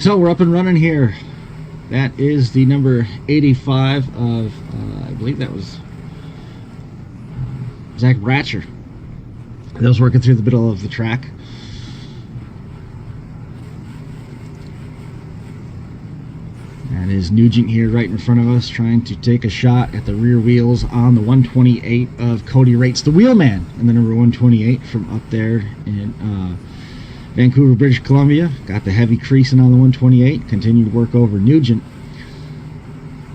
So we're up and running here. That is the number 85 of, I believe that was Zach Bratcher. That was working through the middle of the track. That is Nugent here right in front of us, trying to take a shot at the rear wheels on the 128 of Cody Rates, the wheelman, and the number 128 from up there in Vancouver, British Columbia. Got the heavy creasing on the 128. Continued work over Nugent.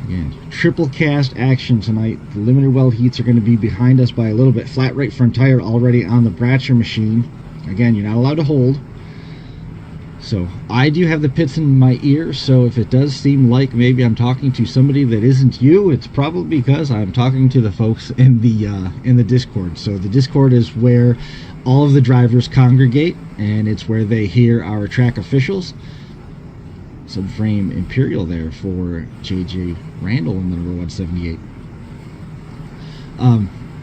Again, triple cast action tonight. The limited weld heats are going to be behind us by a little bit. Flat right front tire already on the Bratcher machine. Again, you're not allowed to hold. So I do have the pits in my ear, so if it does seem like maybe I'm talking to somebody that isn't you, it's probably because I'm talking to the folks in the Discord. So the Discord is where all of the drivers congregate, and it's where they hear our track officials. Subframe Imperial there for JJ Randall in the number 178.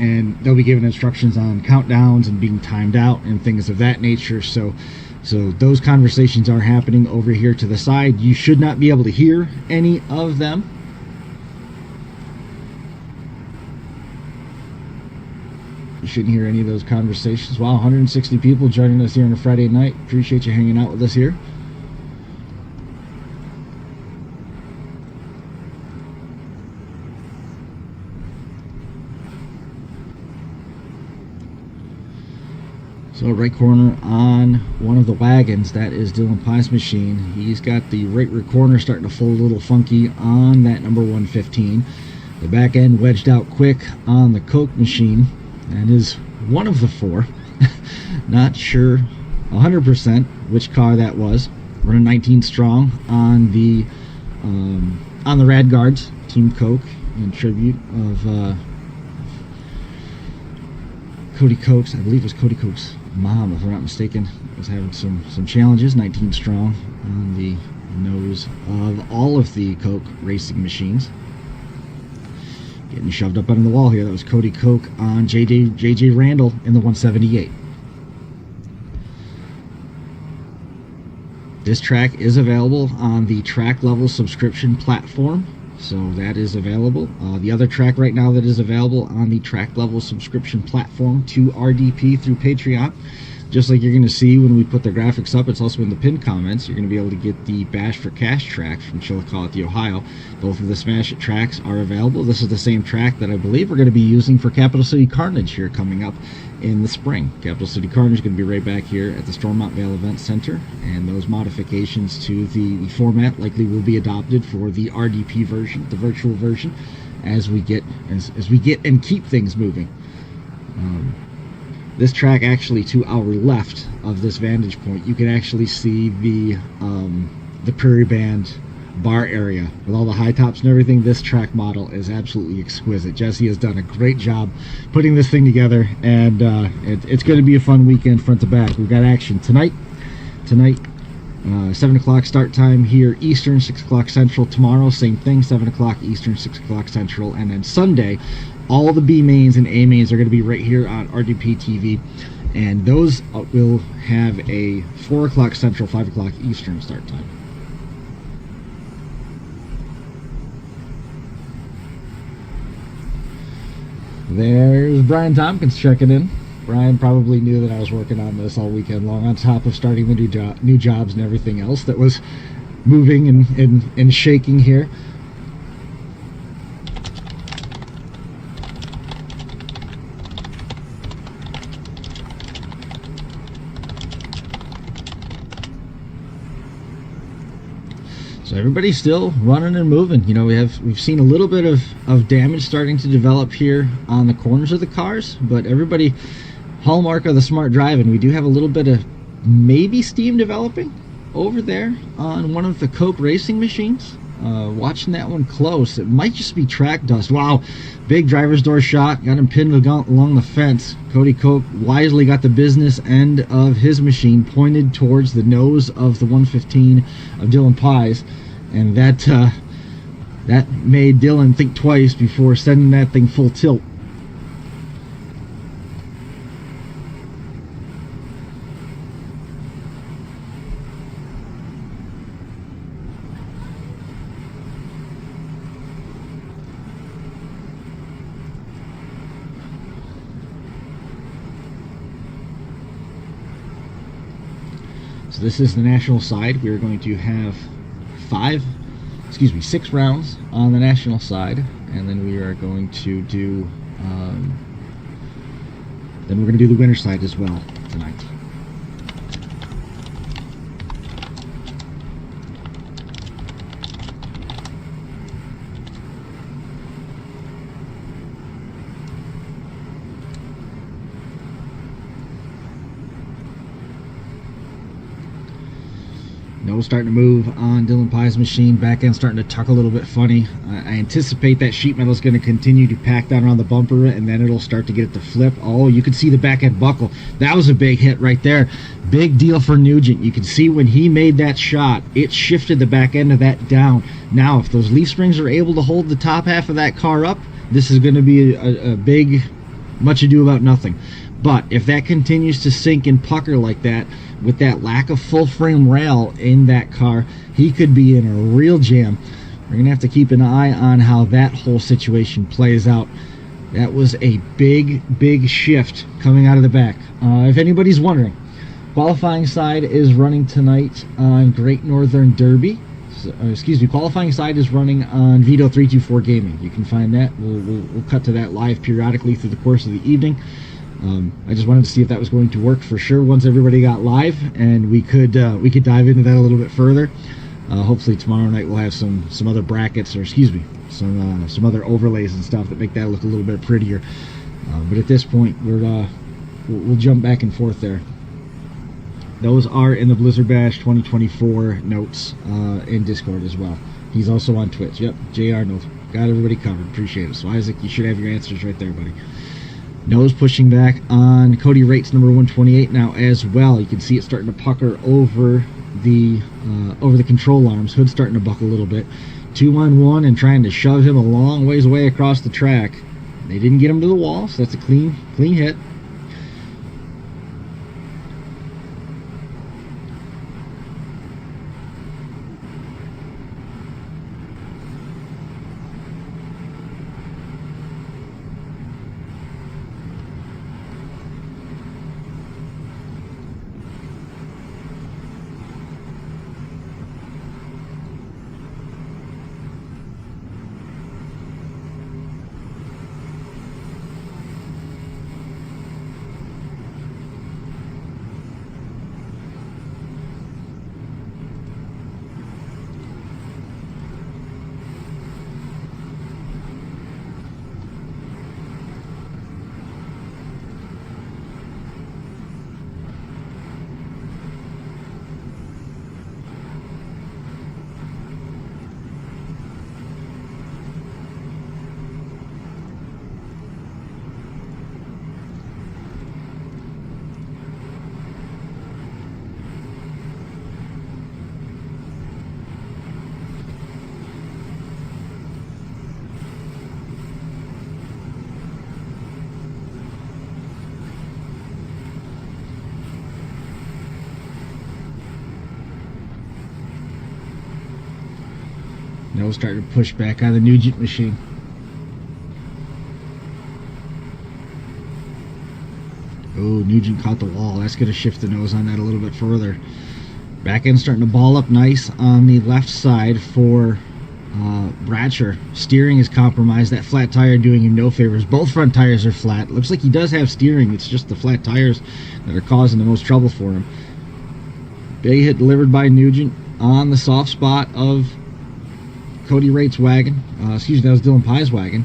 And they'll be giving instructions on countdowns and being timed out and things of that nature. So those conversations are happening over here to the side. You should not be able to hear any of them. You shouldn't hear any of those conversations. Wow, 160 people joining us here on a Friday night. Appreciate you hanging out with us here. So right corner on one of the wagons, that is Dylan Pye's machine. He's got the right rear corner starting to fold a little funky on that number 115. The back end wedged out quick on the Koch machine. That is one of the four. Not sure 100% which car that was. Running 19 strong on the Rad Guards, Team Koch, in tribute of Cody Koch's, I believe it was Cody Koch's mom, if I'm not mistaken, was having some challenges. 19 strong on the nose of all of the Koch racing machines. Getting shoved up under the wall here. That was Cody Koch on JJ Randall in the 178. This track is available on the track level subscription platform. So that is available. The other track right now that is available on the track level subscription platform to RDP through Patreon, just like you're going to see when we put the graphics up, it's also in the pinned comments. You're going to be able to get the Bash for Cash track from Chillicothe, Ohio. Both of the Smash It tracks are available. This is the same track that I believe we're going to be using for Capital City Carnage here coming up in the spring. Capital City Carnage is going to be right back here at the Stormont Vale Event Center, and those modifications to the format likely will be adopted for the RDP version, the virtual version, as we get and keep things moving. This track, actually, to our left of this vantage point, you can actually see the Prairie Band bar area with all the high tops and everything. This track model is absolutely exquisite. Jesse has done a great job putting this thing together, and it's going to be a fun weekend front to back. We've got action tonight 7 o'clock start time here Eastern, 6 o'clock Central. Tomorrow, same thing, 7 o'clock Eastern, 6 o'clock Central. And then Sunday, all the B mains and A mains are going to be right here on RDP TV, and those will have a 4 o'clock Central, 5 o'clock Eastern start time. There's Brian Tompkins checking in. Brian probably knew that I was working on this all weekend long, on top of starting the new jobs and everything else that was moving and shaking here. So everybody's still running and moving. You know, we've seen a little bit of damage starting to develop here on the corners of the cars, but everybody, hallmark of the smart driving, we do have a little bit of maybe steam developing over there on one of the Koch racing machines. Watching that one close, it might just be track dust. Wow, big driver's door shot, got him pinned along the fence. Cody Koch wisely got the business end of his machine pointed towards the nose of the 115 of Dylan Pye's, and that made Dylan think twice before sending that thing full tilt. this is the national side. We're going to have 6 rounds on the national side, and then we are going to do the winner side as well tonight. Nose starting to move on Dylan Pye's machine. Back end starting to tuck a little bit funny. I anticipate that sheet metal is going to continue to pack down around the bumper, and then it'll start to get it to flip. Oh, you can see the back end buckle. That was a big hit right there. Big deal for Nugent. You can see when he made that shot, it shifted the back end of that down. Now, if those leaf springs are able to hold the top half of that car up, this is going to be a big, much ado about nothing. But if that continues to sink and pucker like that, with that lack of full frame rail in that car, he could be in a real jam. We're going to have to keep an eye on how that whole situation plays out. That was a big shift coming out of the back. If anybody's wondering, qualifying side is running tonight on Great Northern Derby. Qualifying side is running on Vito 324 Gaming. You can find that. We'll cut to that live periodically through the course of the evening. I just wanted to see if that was going to work for sure once everybody got live, and we could dive into that a little bit further. Hopefully tomorrow night we'll have some other brackets, or some other overlays and stuff that make that look a little bit prettier. But at this point, we'll jump back and forth there. Those are in the Blizzard Bash 2024 notes in Discord as well. He's also on Twitch. Yep, JR knows. Got everybody covered. Appreciate it. So Isaac, you should have your answers right there, buddy. Nose pushing back on Cody Rates number 128 now as well. You can see it starting to pucker over the control arms. Hood starting to buckle a little bit. 2 on 1 and trying to shove him a long ways away across the track. They didn't get him to the wall, so that's a clean hit. Nose starting to push back on the Nugent machine. Oh, Nugent caught the wall. That's going to shift the nose on that a little bit further. Back end starting to ball up nice on the left side for Bradshaw. Steering is compromised. That flat tire doing him no favors. Both front tires are flat. Looks like he does have steering. It's just the flat tires that are causing the most trouble for him. Big hit delivered by Nugent on the soft spot of Cody Rates' wagon. That was Dylan Pye's wagon.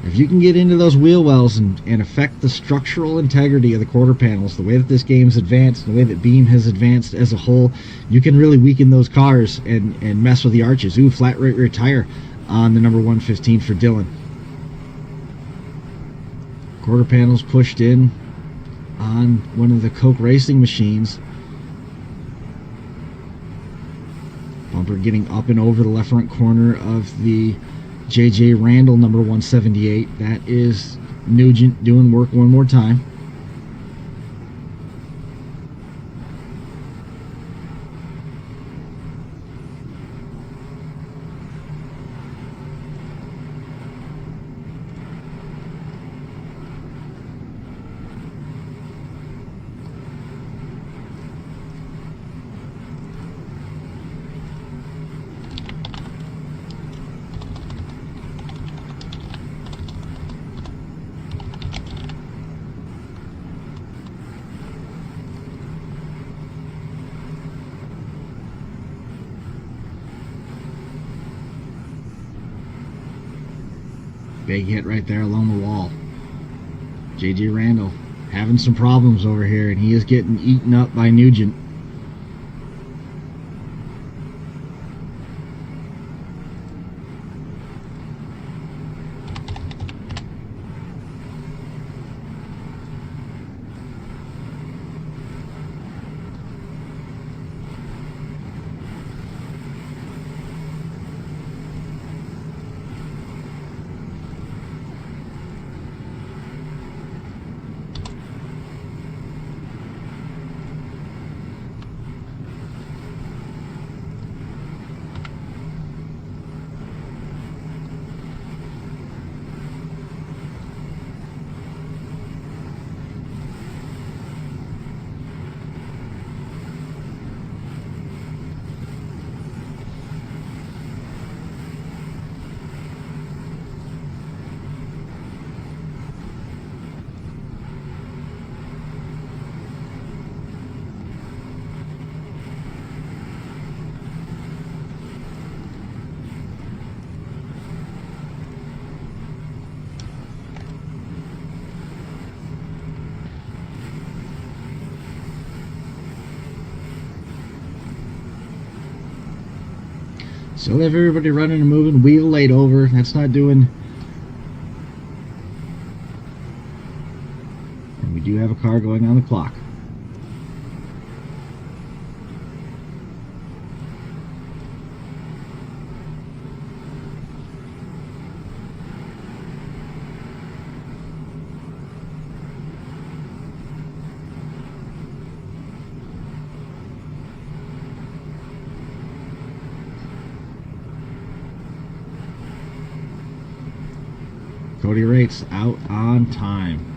If you can get into those wheel wells and affect the structural integrity of the quarter panels, the way that this game's advanced, the way that Beam has advanced as a whole, you can really weaken those cars and mess with the arches. Ooh, flat right rear tire on the number 115 for Dylan. Quarter panels pushed in on one of the Koch racing machines. Bumper getting up and over the left front corner of the JJ Randall number 178. That is Nugent doing work one more time. Big hit right there along the wall. J.J. Randall having some problems over here, and he is getting eaten up by Nugent. Still have everybody running and moving. Wheel laid over. That's not doing. And we do have a car going on the clock. Cody Rates out on time.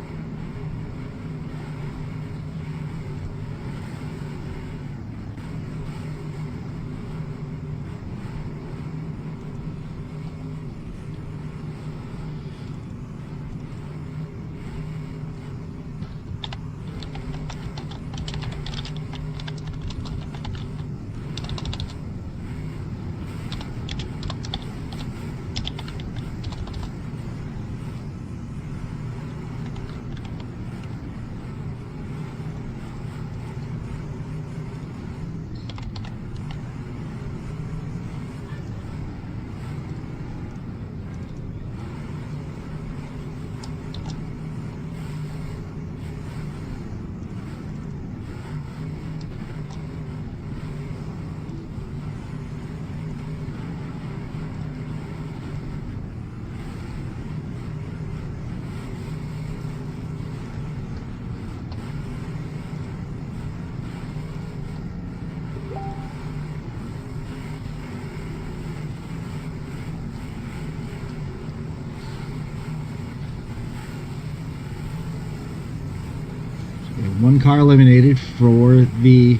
One car eliminated for the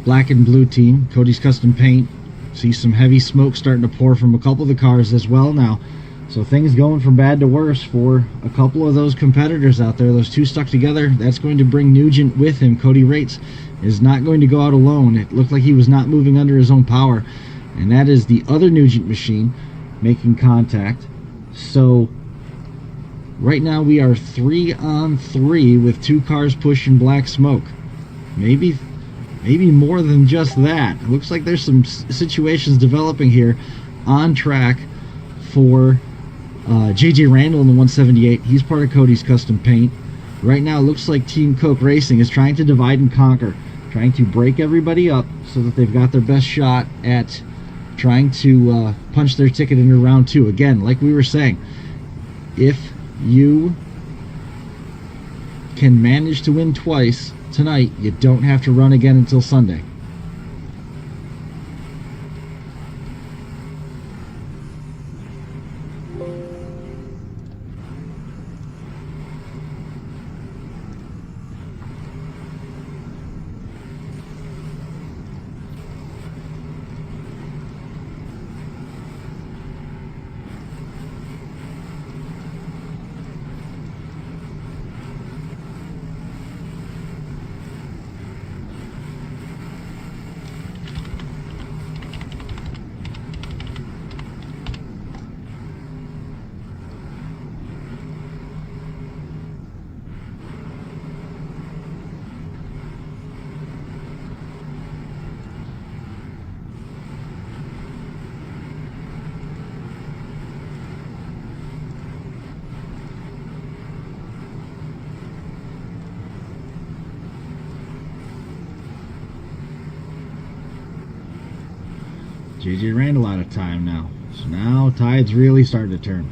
black and blue team. Cody's Custom Paint. See some heavy smoke starting to pour from a couple of the cars as well now. So things going from bad to worse for a couple of those competitors out there. Those two stuck together. That's going to bring Nugent with him. Cody Rates is not going to go out alone. It looked like he was not moving under his own power. And that is the other Nugent machine making contact. So right now we are 3 on 3 with two cars pushing black smoke. Maybe more than just that. It looks like there's some situations developing here on track for J.J. Randall in the 178. He's part of Cody's Custom Paint. Right now it looks like Team Koch Racing is trying to divide and conquer, trying to break everybody up so that they've got their best shot at trying to punch their ticket into round 2. Again, like we were saying, if you can manage to win twice tonight, you don't have to run again until Sunday. JJ Randall out of time now. So now tide's really starting to turn.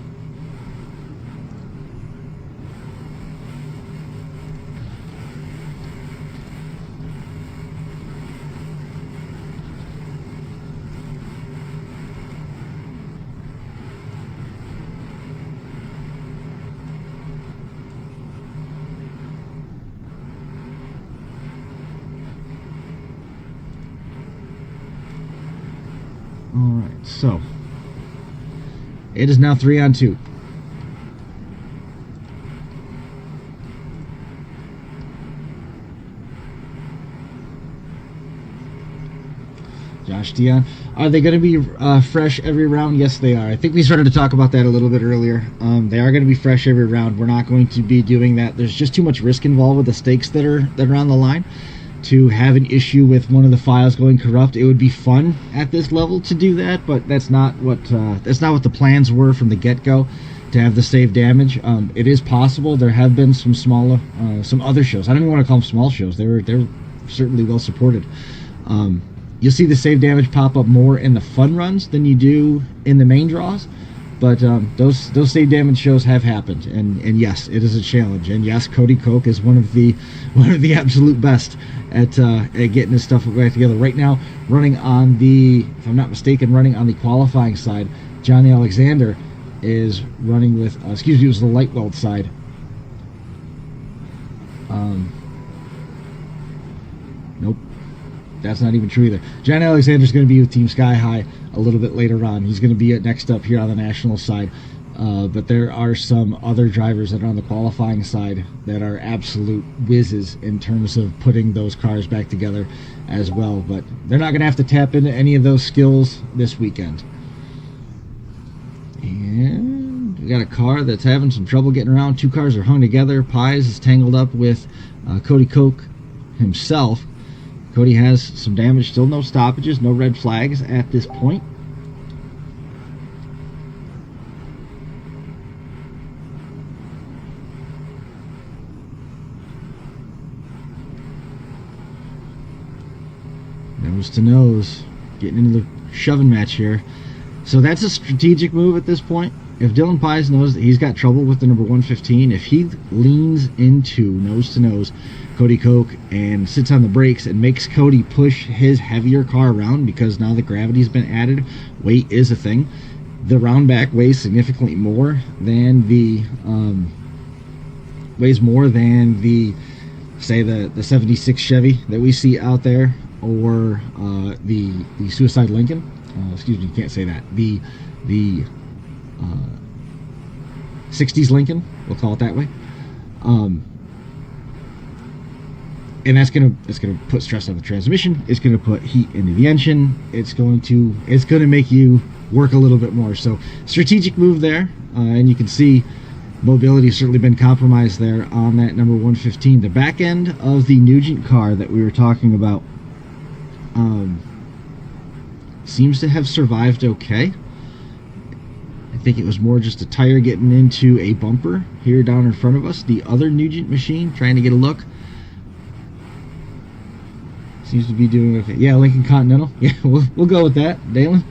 Alright, so it is now 3 on 2. Josh Dion. Are they going to be fresh every round? Yes, they are. I think we started to talk about that a little bit earlier. They are going to be fresh every round. We're not going to be doing that. There's just too much risk involved with the stakes that are on the line to have an issue with one of the files going corrupt. It would be fun at this level to do that, but that's not what the plans were from the get-go, to have the save damage. It is possible. There have been some smaller, some other shows. I don't even want to call them small shows. They're certainly well supported. You'll see the save damage pop up more in the fun runs than you do in the main draws. But those save damage shows have happened, and yes, it is a challenge. And yes, Cody Koch is one of the absolute best at getting his stuff back together. Right now, running on the, if I'm not mistaken, running on the qualifying side, Johnny Alexander is running with, excuse me, it was the light weld side. Nope. That's not even true either. John Alexander's going to be with Team Sky High a little bit later on. He's going to be next up here on the national side. But there are some other drivers that are on the qualifying side that are absolute whizzes in terms of putting those cars back together as well. But they're not going to have to tap into any of those skills this weekend. And we got a car that's having some trouble getting around. Two cars are hung together. Pies is tangled up with Cody Koch himself. Cody has some damage, still no stoppages, no red flags at this point. Nose to nose, getting into the shoving match here. So that's a strategic move at this point. If Dylan Pies knows that he's got trouble with the number 115, if he leans into nose to nose Cody Koch and sits on the brakes and makes Cody push his heavier car around, because now the gravity's been added, weight is a thing. The round back weighs significantly more than the say the 76 Chevy that we see out there, or the Suicide Lincoln. Excuse me, can't say that. The 60s Lincoln, we'll call it that way. And it's gonna put stress on the transmission. It's gonna put heat into the engine. It's gonna make you work a little bit more. So strategic move there, and you can see mobility has certainly been compromised there on that number 115. The back end of the Nugent car that we were talking about seems to have survived okay. I think it was more just a tire getting into a bumper here down in front of us. The other Nugent machine, trying to get a look, seems to be doing okay. Yeah, Lincoln Continental. Yeah, we'll go with that, Dalen.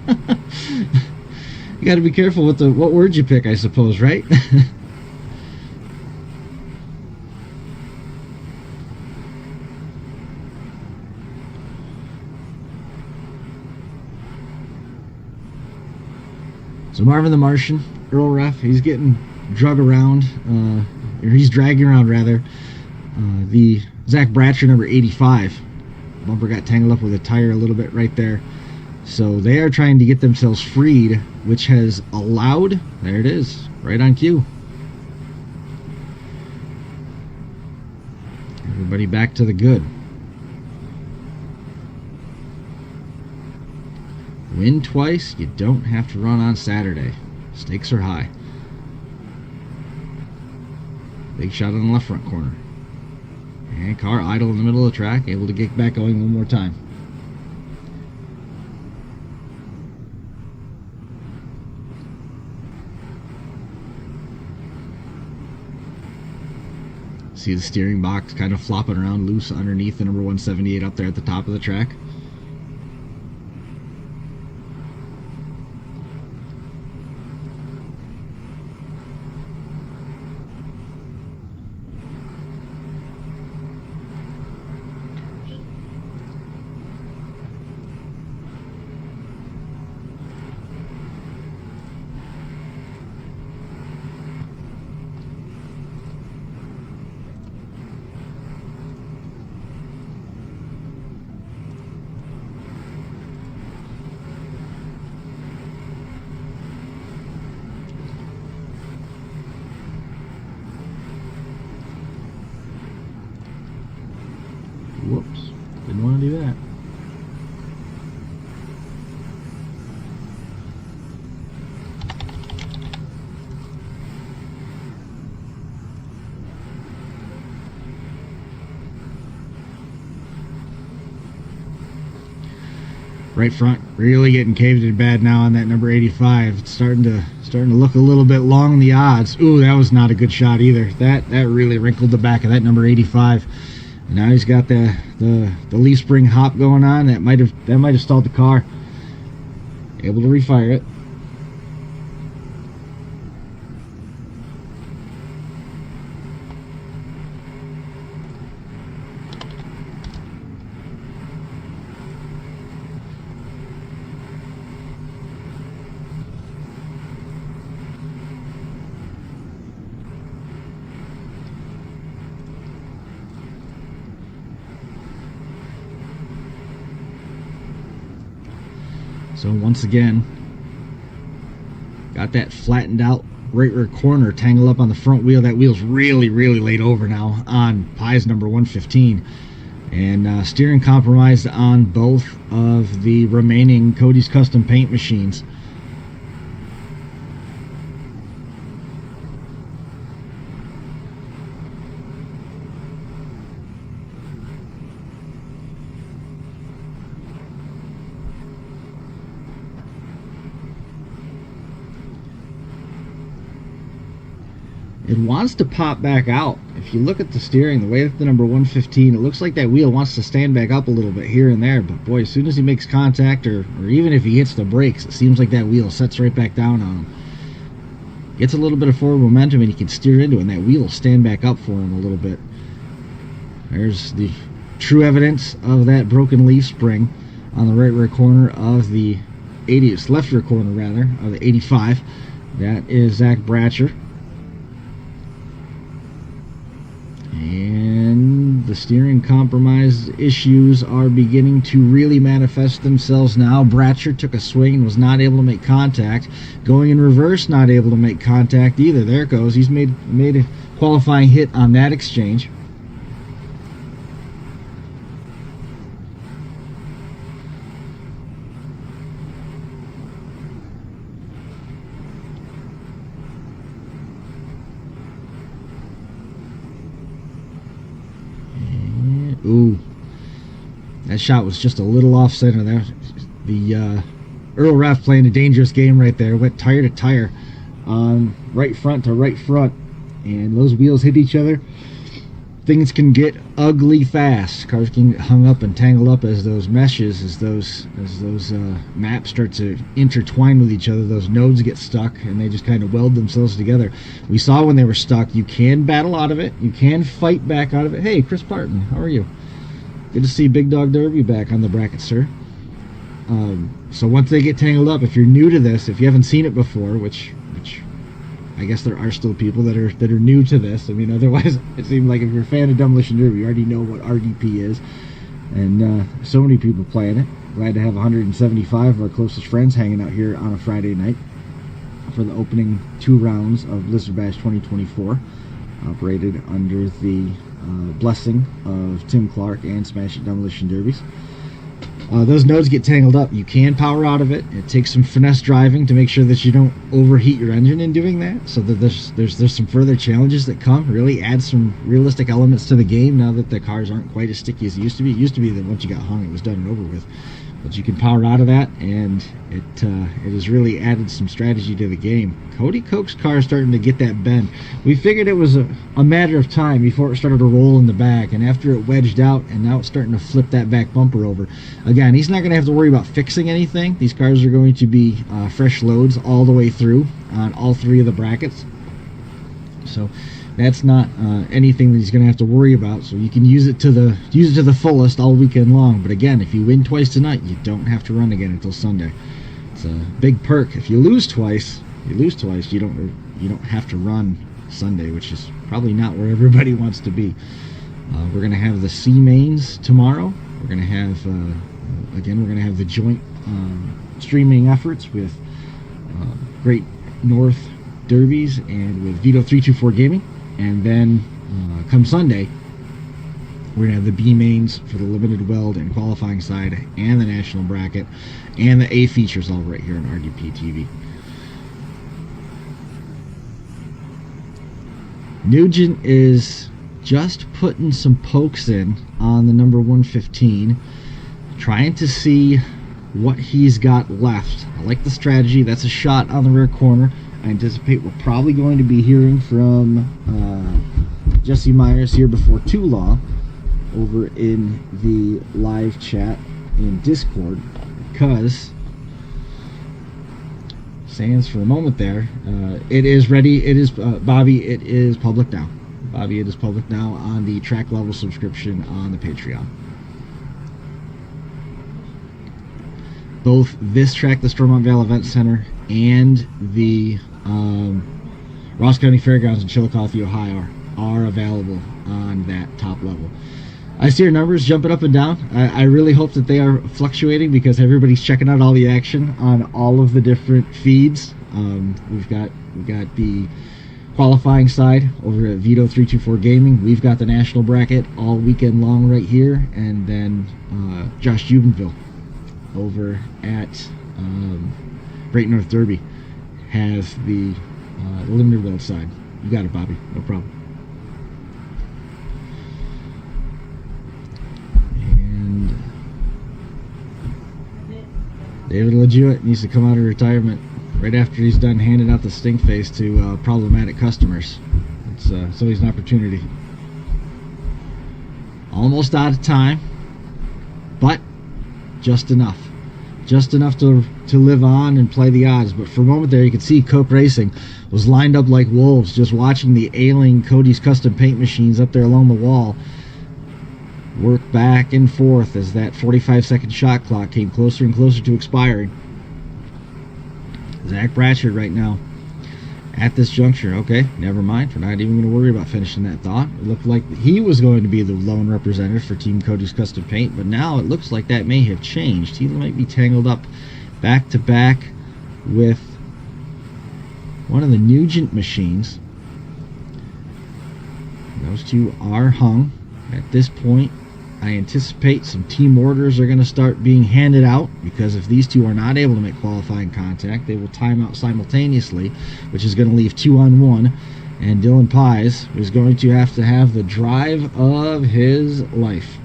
You got to be careful with what words you pick, I suppose, right? So Marvin the Martian, Earl Ref, he's getting drug around, or he's dragging around rather. The Zach Bratcher number 85. Bumper got tangled up with a tire a little bit right there. So they are trying to get themselves freed, which has allowed, there it is, right on cue. Everybody back to the good. Win twice, you don't have to run on Saturday. Stakes are high. Big shot on the left front corner. And car idle in the middle of the track, able to get back going one more time. See the steering box kind of flopping around loose underneath the number 178 up there at the top of the track. Right front really getting caved in bad now on that number 85. It's starting to look a little bit long in the odds. Ooh, that was not a good shot either. That really wrinkled the back of that number 85. And now he's got the leaf spring hop going on. That might have stalled the car. Able to refire it. So once again, got that flattened out right rear corner tangled up on the front wheel. That wheel's really laid over now on Pi's number 115. And steering compromised on both of the remaining Cody's custom paint machines. It wants to pop back out. If you look at the steering, the way that the number 115, it looks like that wheel wants to stand back up a little bit here and there. But boy, as soon as he makes contact, or even if he hits the brakes, it seems like that wheel sets right back down on him. Gets a little bit of forward momentum and he can steer into it, and that wheel will stand back up for him a little bit. There's the true evidence of that broken leaf spring on the right rear corner of the 80th, left rear corner rather, of the 85. That is Zach Bratcher. And the steering compromise issues are beginning to really manifest themselves now. Bratcher took a swing and was not able to make contact. Going in reverse, not able to make contact either. There it goes. He's made a qualifying hit on that exchange. Ooh, that shot was just a little off center there. The Earl Ref playing a dangerous game right there. Went tire to tire on right front to right front, and those wheels hit each other. Things can get ugly fast. Cars can get hung up and tangled up as those meshes, as those maps start to intertwine with each other. Those nodes get stuck and they just kind of weld themselves together. We saw when they were stuck, you can battle out of it. You can fight back out of it. Hey, Chris Parton, how are you? Good to see Big Dog Derby back on the bracket, sir. So once they get tangled up, if you're new to this, if you haven't seen it before, which I guess there are still people that are new to this. I mean, otherwise it seemed like if you're a fan of Demolition Derby, you already know what RDP is, and so many people playing it. Glad to have 175 of our closest friends hanging out here on a Friday night for the opening 2 rounds of Blizzard Bash 2024, operated under the blessing of Tim Clark and Smash It Demolition Derbies. Those nodes get tangled up. You can power out of it. It takes some finesse driving to make sure that you don't overheat your engine in doing that. So that there's some further challenges that come. Really add some realistic elements to the game now that the cars aren't quite as sticky as it used to be. It used to be that once you got hung, it was done and over with. But you can power out of that, and it has really added some strategy to the game. Cody Koch's car is starting to get that bend. We figured it was a matter of time before it started to roll in the back, and after it wedged out, and now it's starting to flip that back bumper over. Again, he's not going to have to worry about fixing anything. These cars are going to be fresh loads all the way through on all 3 of the brackets. So that's not anything that he's going to have to worry about. So you can use it to the fullest all weekend long. But again, if you win twice tonight, you don't have to run again until Sunday. It's a big perk. If you lose twice, you don't have to run Sunday, which is probably not where everybody wants to be. We're going to have the C mains tomorrow. We're going to have again, we're going to have the joint streaming efforts with Great North Derbies and with Vito 324 Gaming. And then come Sunday, we're going to have the B mains for the limited weld and qualifying side and the national bracket and the A features all right here on RDP TV. Nugent is just putting some pokes in on the number 115, trying to see what he's got left. I like the strategy. That's a shot on the rear corner. I anticipate we're probably going to be hearing from Jesse Myers here before too long over in the live chat in Discord, because stands for a moment there. It is ready. It is Bobby. It is public now. Bobby, it is public now on the track level subscription on the Patreon. Both this track, the Stormont Vale Event Center, and the Ross County Fairgrounds in Chillicothe, Ohio, are available on that top level. I see your numbers jumping up and down. I really hope that they are fluctuating, because everybody's checking out all the action on all of the different feeds. We've got the qualifying side over at Vito 324 Gaming. We've got the national bracket all weekend long right here, and then Josh Jubenville over at Great North Derby has the limited world side. You got it, Bobby. No problem. And David Lejewitt needs to come out of retirement right after he's done handing out the stink face to problematic customers. It's always an opportunity. Almost out of time, but just enough to live on and play the odds. But for a moment there, you could see Koch Racing was lined up like wolves, just watching the ailing Cody's custom paint machines up there along the wall work back and forth as that 45-second shot clock came closer and closer to expiring. Zach Bratchard right now at this juncture. Okay, never mind. We're not even going to worry about finishing that thought. It looked like he was going to be the lone representative for Team Cody's Custom Paint, but now it looks like that may have changed. He might be tangled up back to back with one of the Nugent machines. Those two are hung. At this point, I anticipate some team orders are going to start being handed out, because if these two are not able to make qualifying contact, they will time out simultaneously, which is going to leave 2-on-1, and Dylan Pies is going to have the drive of his life.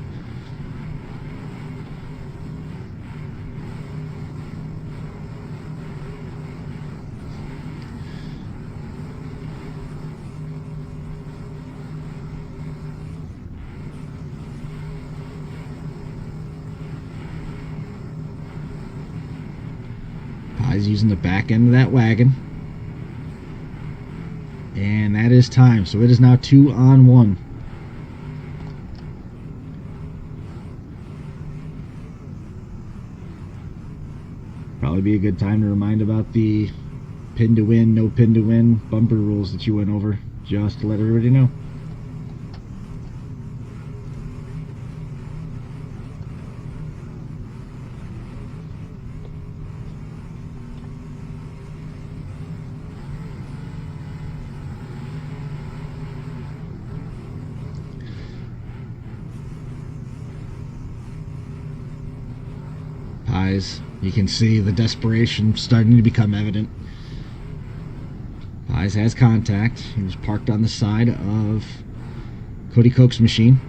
Pies using the back end of that wagon. And that is time. So it is now 2-on-1. Probably be a good time to remind about the pin to win, no pin to win bumper rules that you went over, just to let everybody know. Pies, you can see the desperation starting to become evident. Pies has contact. He was parked on the side of Cody Koch's machine.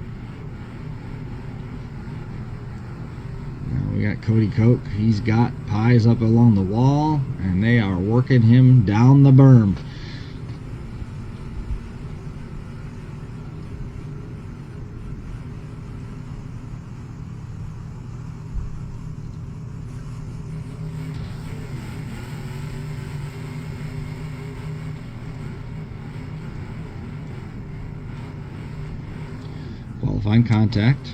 Now we got Cody Koch. He's got Pies up along the wall, and they are working him down the berm. Qualifying contact.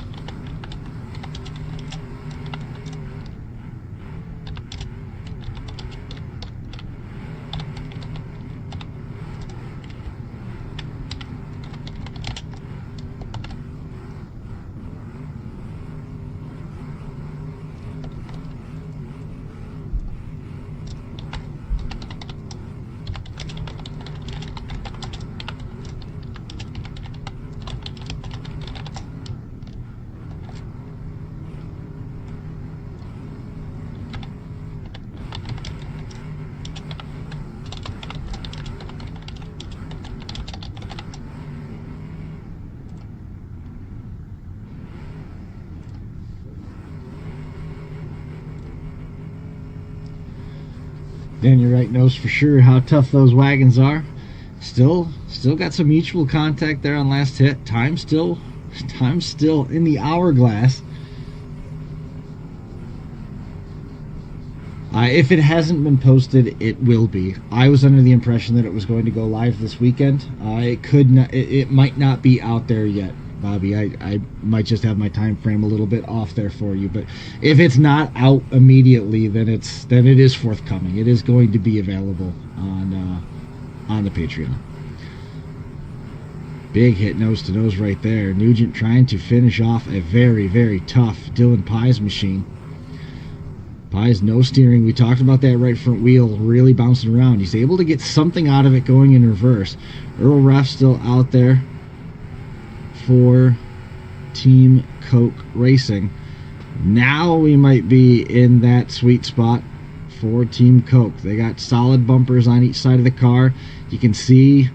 Dan, your right knows for sure how tough those wagons are. Still got some mutual contact there on last hit. Time's still in the hourglass. If it hasn't been posted, it will be. I was under the impression that it was going to go live this weekend. It could not. It might not be out there yet, Bobby. I might just have my time frame a little bit off there for you. But if it's not out immediately, then it is forthcoming. It is going to be available on the Patreon. Big hit nose to nose right there. Nugent trying to finish off a very, very tough Dylan Pye's machine. Pye's no steering. We talked about that right front wheel really bouncing around. He's able to get something out of it going in reverse. Earl Ref still out there for Team Koch Racing. Now we might be in that sweet spot for Team Koch. They got solid bumpers on each side of the car. You can see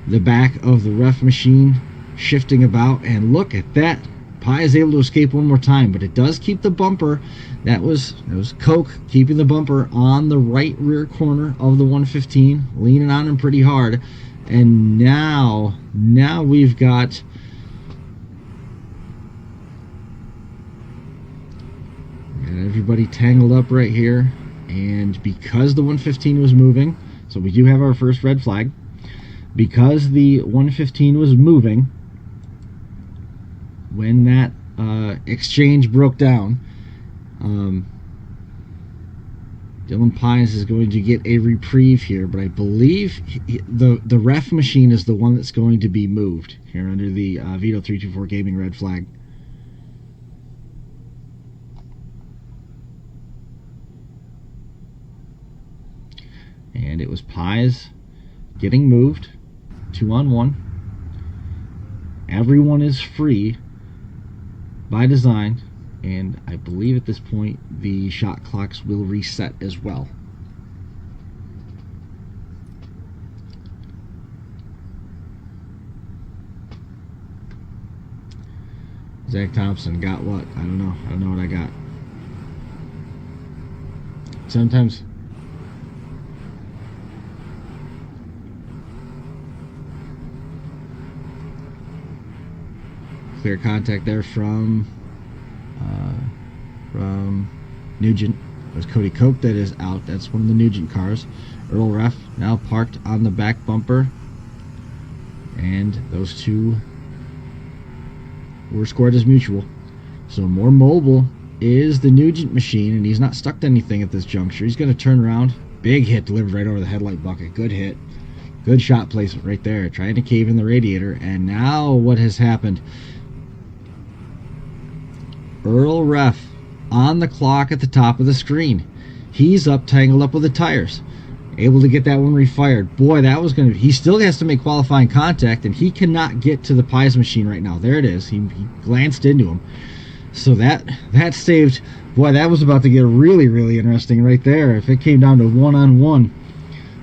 the back of the ref machine shifting about, and look at that. Pye is able to escape one more time, but it does keep the bumper. That was Koch keeping the bumper on the right rear corner of the 115, leaning on him pretty hard. And now we've got everybody tangled up right here. And because the 115 was moving, so we do have our first red flag. Because the 115 was moving, when that exchange broke down, Dylan Pye's is going to get a reprieve here, but I believe the ref machine is the one that's going to be moved here under the Vito 324 Gaming red flag. And it was Pye's getting moved 2-on-1. Everyone is free by design, and I believe at this point the shot clocks will reset as well. Zach Thompson got what? I don't know what I got. Sometimes clear contact there from Nugent. It was Cody Koch that is out. That's one of the Nugent cars. Earl Ref now parked on the back bumper, and those two were scored as mutual. So more mobile is the Nugent machine, and he's not stuck to anything at this juncture. He's going to turn around. Big hit delivered right over the headlight bucket. Good hit. Good shot placement right there. Trying to cave in the radiator. And now what has happened? Earl Ref on the clock at the top of the screen. He's up, tangled up with the tires. Able to get that one refired. Boy, that was going to... He still has to make qualifying contact, and he cannot get to the Pye's machine right now. There it is. He glanced into him. So that saved... Boy, that was about to get really, really interesting right there. If it came down to one-on-one.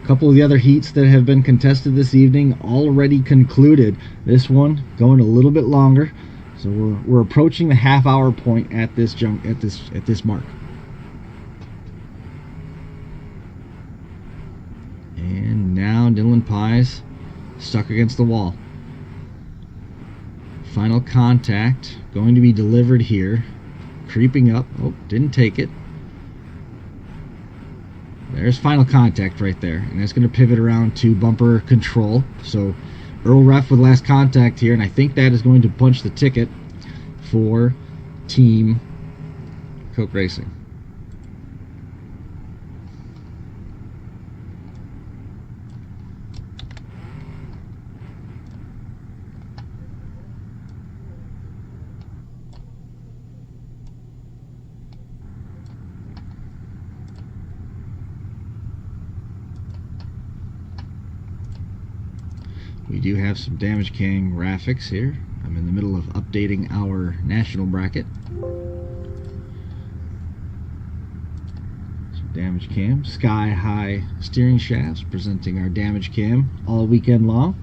A couple of the other heats that have been contested this evening already concluded. This one going a little bit longer. So we're approaching the half-hour point at this mark. And now Dylan Pye's stuck against the wall. Final contact going to be delivered here. Creeping up. Oh, didn't take it. There's final contact right there. And that's going to pivot around to bumper control. So Earl Ref with last contact here, and I think that is going to punch the ticket for Team Koch Racing. We do have some Damage Cam graphics here. I'm in the middle of updating our national bracket. Some Damage Cam, Sky High steering shafts, presenting our Damage Cam all weekend long.